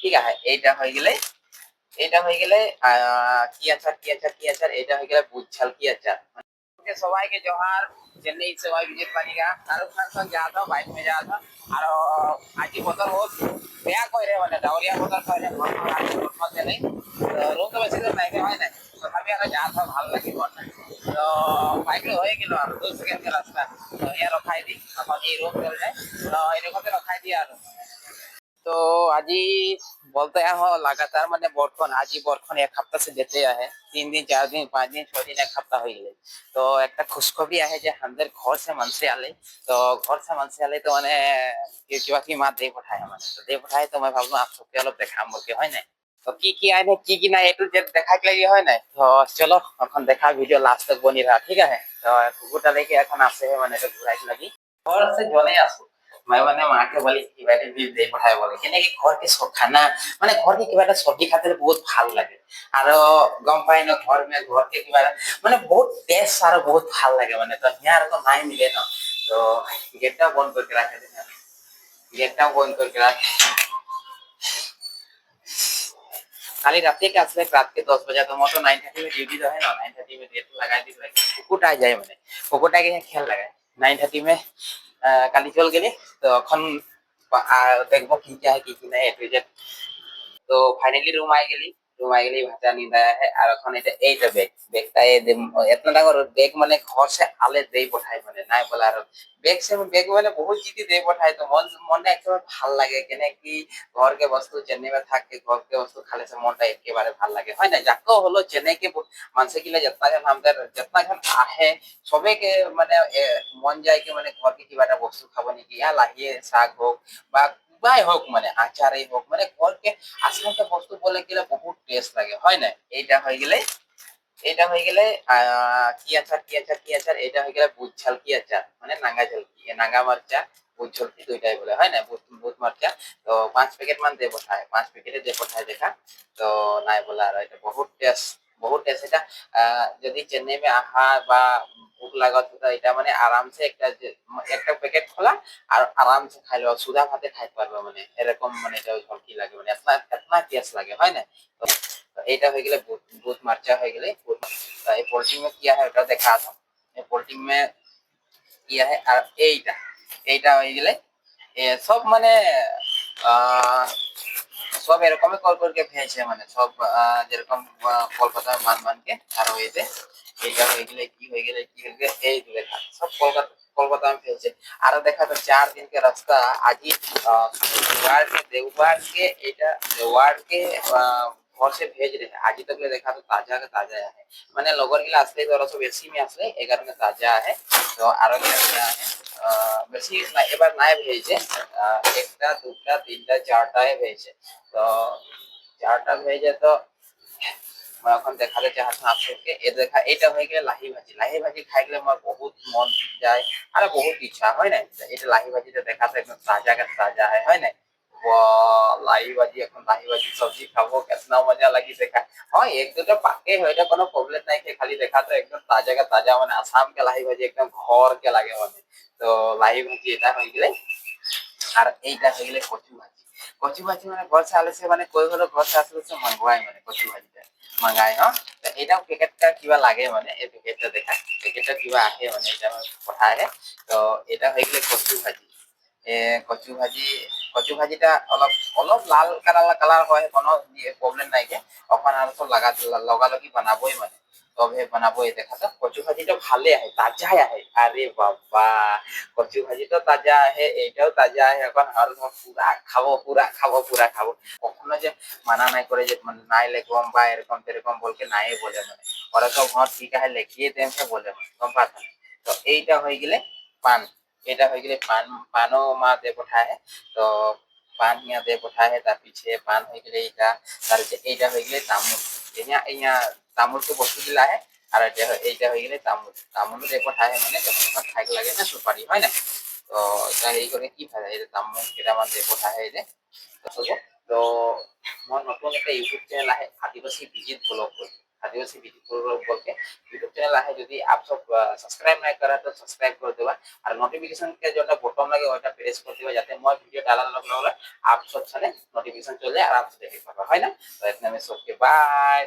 ঠিক আছে। এইটা হয়ে গেলে কি আচার এটা হয়ে গেলে বুঝছাল কি আচার। সবাইকে জোহার। चेन्नई से भाई विजिट बनेगा शाहरुख खान संग जा था बाइक में जा था और आज की बोतल बहुत बेया कोई रे মানে ডাউরিয়া बोतल कोई रे মত নেই তো রুম তো বেশি দূর নাই হয় না তথাপি আর যা था ভালো লাগে তো বাইক হয়ে গেল আর 2 সেকেন্ড রাস্তা তো এর রখাই দি এখন এই রুম চলে যায় তো এরকম রখাই দি আর तो আজি বলতে লাগাতার মানে বর্ষণ আজি বর্ষণ এক সপ্তাহ से যেতে আহে 3 दिन 4 दिन 5 दिन 6 दिन এক সপ্তাহ হয়ে গেলে তো একটা খুশখবরি আহে যে আমাদের ঘর সে মানুষে আলে তো ঘর সে মানুষে আলে তো মানে কিবা কি মা দিয়ে পঠায় মানে তো দিয়ে পঠায় তো মই ভাবলো আপ সবকে অলপ দেখাম বলকে হয় না তো কি আইনে কি নাই একটু যে দেখাক লাগি হয় না তো চলো এখন দেখা ভিডিও লাস্ট তক বনি রहा ঠিক আছে তো কুকুরটা লেকে এখন আসে মানে তো ঘুরাইতে লাগি ঘর সে জনে আসো मैं মানে মাকে বলি কিবা এটা বিল দিয়ে পঠাই বলে কেনেকি ঘরকে খানা মানে ঘরকে কিবা এটা সবজি খাতে বহুত ভাল লাগে আর গম পাই না ঘরকে কিবা মানে বহুত টেস্ট আর বহুত ভাল লাগে মানে তো হিয়ার তো নাই মিলে না তো গেটটা বন্ধ করে রাখে গেটটা বন্ধ করে রাখে खाली रात के আসলে रात के 10 बजे तो मोटो 9:30 में ड्यूटी तो है ना 9:30 में गेट लगा दी কুকুরটা যায় মানে কুকুরটাকে খেয়াল লাগায় 9:30 में কালি চল গেলে তো এখন দেখবো কি নাই এ টু জেড তো ফাইনালি रूम आई गेली भाषा नींद आया है और এখন এটা এইটা ব্যাগটা এতনা ডাঙর ব্যাগ মানে ঘর সে আলে দেই পঠাই মানে নাই বলা আর ব্যাগ মানে বহুত জিতি দেই পঠাই তো মনটা একেবারে ভাল লাগে কেনে কি ঘরকে বস্তু চেন্নাই में থাকে ঘরকে বস্তু খালে সে মনটা একেবারে ভাল লাগে হয় না যাকো হলো চেন্নাইকে মানুষে গিলা যেতনা আমাদের যেতনা জন আহে সবেকে মানে মন যায় কি মানে ঘরকে কিবা একটা বস্তু খাবো নাকি ইয়া লাগিয়ে শাক হোক বা কিবাই হোক মানে আচারই হোক মানে ঘরকে আসলে একটা বস্তু বলে গেলে বহুত টেস্ট লাগে হয় না এইটা হয়ে গেলে কি আচার এটা হয়ে গেলে বুঝছাল কি আচার মানে নাঙ্গা ঝালকি নাঙ্গা মারচা বুঝ ঝালকি দুইটাই বলে হয় না বুঝ মারচা তো 5 প্যাকেট মান দিয়ে পঠায় 5 প্যাকেটে দিয়ে পঠায় দেখা তো নাই বলা আর এটা বহুত টেস্ট এটা যদি চেন্নাই মে আহা বা ভুক লাগত তো এটা মানে আরামসে একটা প্যাকেট খোলা আর আরামসে খাই লওয়া সুধা ভাতে খাই পারবে মানে এরকম মানে এটা ঝলকি লাগে মানে এতনা টেস্ট লাগে হয় না তো এইটা হয়ে গেলে বুট মার্চা হয়ে গেলে এই পোল্ট্রি में किया है ওটা দেখা था এই পোল্ট্রি में किया है আর এইটা হয়ে গেলে সব মানে আহ সব এরকমই কল করকে ভেজে মানে সব যেরকম কলকাতা মানকে আর হয়েছে এইটা হয়ে গেলে এই দূরে সব কলকাতা में भेजे আর দেখা তো 4 दिन के रास्ता आज ही देववार के এটা देववार के घर से भेज रहे हैं आज ही तक देखा तो ताजा का ताजा है মানে লগর গিলা আসলে ধরো সব এসি में আসলে এই কারণে তাজা है তো আরো গিলা है বেশি না এবার নাই ভেজে একটা দুটা তিনটা চারটায় ভেজে তো চারটা ভেজে তো এখন দেখাতে চাহাত আপনাকে এটা হয়ে গেলে লাহি ভাজি খাইলে আমার বহুত মন যায় আর বহুত ইচ্ছা হয় না এটা লাহি ভাজিটা দেখাতে একদম তাজা হয় না লাহি ভাজি সবজি খাবো কেতনা মজা লাগি দেখা হয় এক দুটো পাকে হয় এটা কোনো প্রবলেম নাই कि खाली देखा तो एकदम ताजा का ताजा মানে আসাম के লাহি ভাজি একদম ঘর के লাগে মানে তো লাহি ভাজি এটা হয়ে গেলে আর এইটা হয়ে গেলে কচু ভাজি মানে ঘর से आले से মানে কই হলো ঘর से আসলে সে মঙ্গাই মানে কচু ভাজিটা মঙ্গাই তো এটাও প্যাকেটটা কিবা লাগে মানে এই প্যাকেটটা দেখা প্যাকেটটা কিবা আহে মানে এটা কথা আহে তো এটা হয়ে গেলে এ কচু ভাজিটা অলপ অলপ লাল কালার হয় কোনো প্রবলেম নাই কে ওখানে আর তো লগালগি বানাবই মানে তবে বানাবো এই দেখা তো কচু ভাজিটা ভালে আহে তাজাই আহে আরে বাবা কচু ভাজিটা তাজা আহে এইটাও তাজা আহে এখন আর পুরা খাবো কখনো যে মানা নাই করে যে নাই লেখম বা এরকম বলকে নাই বলে মানে ওরা তো ঘর ঠিক আছে লেখিয়ে দেন বলে মানে গম পাচ্ছেন তো এইটা হয়ে গেলে পান এটা হয়ে গেলে পানও মা দে পঠায় তো পান হিয়া দে পঠায় তার পিছে পান হয়ে গেলে তার এইটা হয়ে গেলে তামুল ইয়া তামুলকে বস্তু দিলা আহে আর এইটা হয়ে গেলে তামুল দে পঠায় মানে যখন খাই লাগে না সুপারি হয় না তো এটা এই করে কি ফায়দা এটা তামুল কেইটামান দে পঠায় যে তো মই নতুন একটা ইউটিউব চেনেল আহে আদিবাসী বিজিত ব্লগ आदिवासी बीटी बोल के यूट्यूब चैनल है। यदि आप सब सब्सक्राइब नहीं करा तो सब्सक्राइब कर देवा और नोटिफिकेशन के जो बटन लगे ওটা प्रेस कर देवा যাতে मैं वीडियो डाला लगे आप सब साले नोटिफिकेशन चले और आप देख पाबा है ना। तो इतना में सबके बाय।